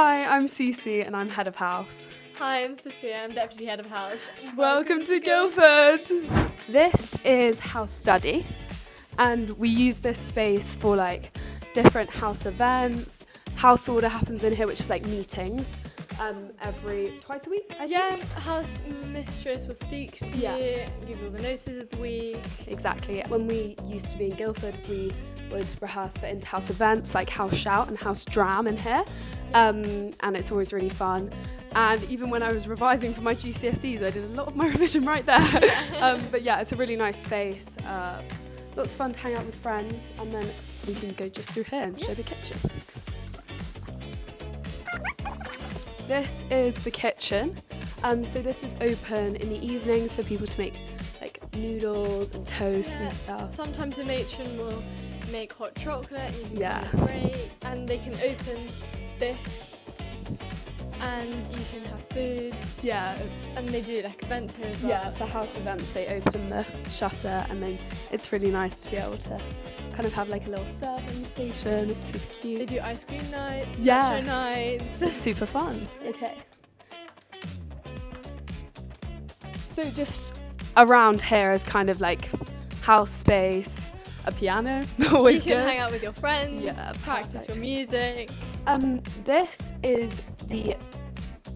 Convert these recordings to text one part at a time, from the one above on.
Hi, I'm Cece and I'm head of house. Hi, I'm Sofia, I'm deputy head of house. Welcome to Guildford! This is house study, and we use this space for like different house events. House order happens in here, which is like meetings, twice a week, I think. Yeah, house mistress will speak to you, give you all the notices of the week. Exactly. When we used to be in Guildford, we would rehearse for inter-house events like House Shout and House Dram in here, and it's always really fun. And even when I was revising for my GCSEs, I did a lot of my revision right there. But yeah, it's a really nice space. Lots of fun to hang out with friends, and then we can go just through here and show the kitchen. This is the kitchen. So this is open in the evenings for people to make like noodles and toast and stuff. Sometimes the matron will make hot chocolate and you Yeah. can break, and they can open this and you can have food. Yeah, And they do like events here as well. yeah, for house events they open the shutter, and then it's really nice to be able to kind of have like a little serving station. It's super They cute. do ice cream nights, Yeah. nacho nights. It's super fun. Okay. So just around here is kind of like house space, a piano, always You can good. hang out with your friends, Yeah, practice perfect. your music. This is the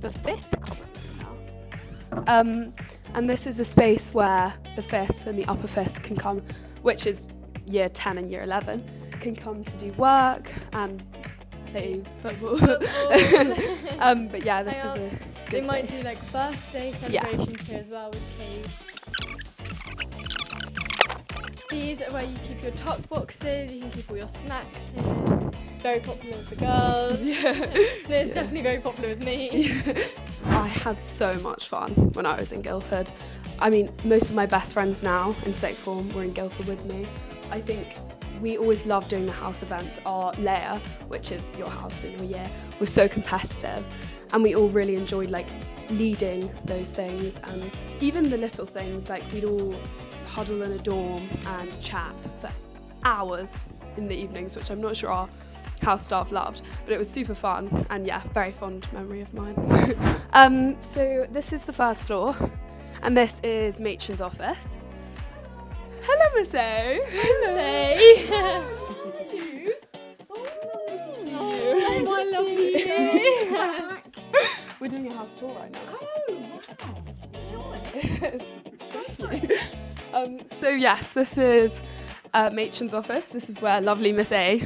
fifth common room now. And this is a space where the fifths and the upper fifths can come, which is year 10 and year 11, can come to do work and play football. But yeah, this is a They good might space. do like birthday celebrations here as well with cave. These are where you keep your tuck boxes, you can keep all your snacks here. Very popular with the girls. No, it's definitely very popular with me. I had so much fun when I was in Guildford. I mean, most of my best friends now in sixth form were in Guildford with me. I think we always loved doing the house events. Our layer, which is your house in your year, was so competitive, and we all really enjoyed like leading those things, and even the little things like we'd all huddle in a dorm and chat for hours in the evenings, which I'm not sure our house staff loved, but it was super fun, and yeah, very fond memory of mine. So this is the first floor, and this is matron's office. Hello, Miss A. Hello. Say. How are you? Oh, my lovely. We're doing a house tour right now. Oh, Thank you. So yes, this is matron's office. This is where lovely Miss A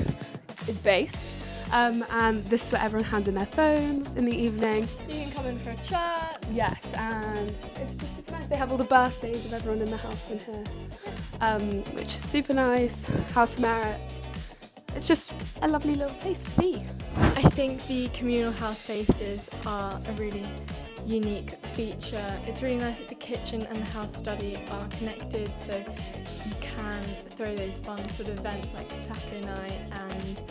is based. And this is where everyone hands in their phones in the evening. You can come in for a chat. Yes, and it's just super nice. They have all the birthdays of everyone in the house in here, which is super nice. House merit. It's just a lovely little place to be. I think the communal house spaces are a really unique feature. It's really nice that the kitchen and the house study are connected, so you can throw those fun sort of events like taco night, and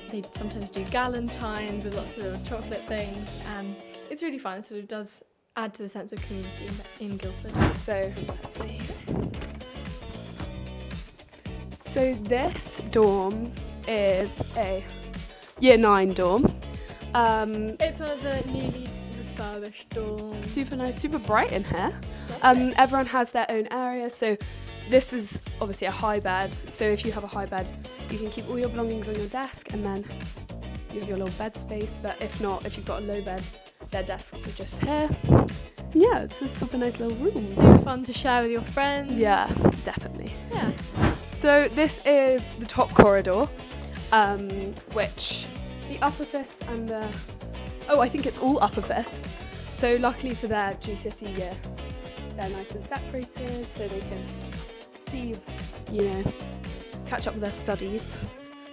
they sometimes do galentines with lots of little chocolate things, and it's really fun. It sort of does add to the sense of community in Guildford. So let's see. So this dorm is a year 9 dorm. It's one of the newly refurbished dorms. Super nice, super bright in here. Everyone has their own area, so this is obviously a high bed. So if you have a high bed, you can keep all your belongings on your desk, and then you have your little bed space. But if not, if you've got a low bed, their desks are just here. Yeah, it's a super nice little room. Super fun to share with your friends. Yeah, definitely. Yeah. So this is the top corridor, which the upper fifth and I think it's all upper fifth. So luckily for their GCSE year, they're nice and separated, so they can see, catch up with their studies.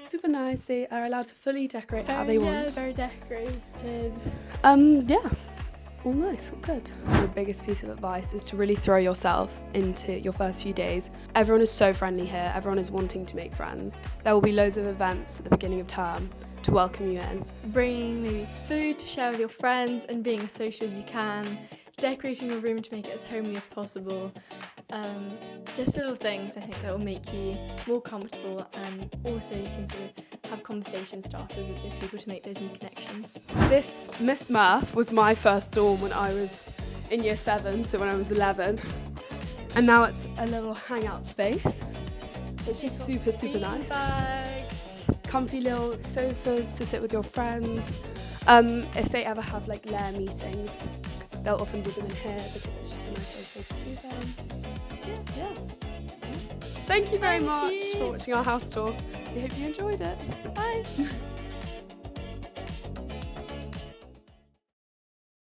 Super nice. They are allowed to fully decorate how they want. Very decorated. Yeah. All nice, all good. The biggest piece of advice is to really throw yourself into your first few days. Everyone is so friendly here, everyone is wanting to make friends. There will be loads of events at the beginning of term to welcome you in. Bringing maybe food to share with your friends and being as social as you can. Decorating your room to make it as homely as possible. Just little things I think that will make you more comfortable, and also you can sort of have conversation starters with those people to make those new connections. this Miss Murph was my first dorm when I was in year 7, so when I was 11. And now it's a little hangout space, which is super, super nice. Bags. Comfy little sofas to sit with your friends. If they ever have like lair meetings, they'll often do them in here because it's just a nice little place to do them. Yeah. Thank you very much for watching our house tour. We hope you enjoyed it. Bye.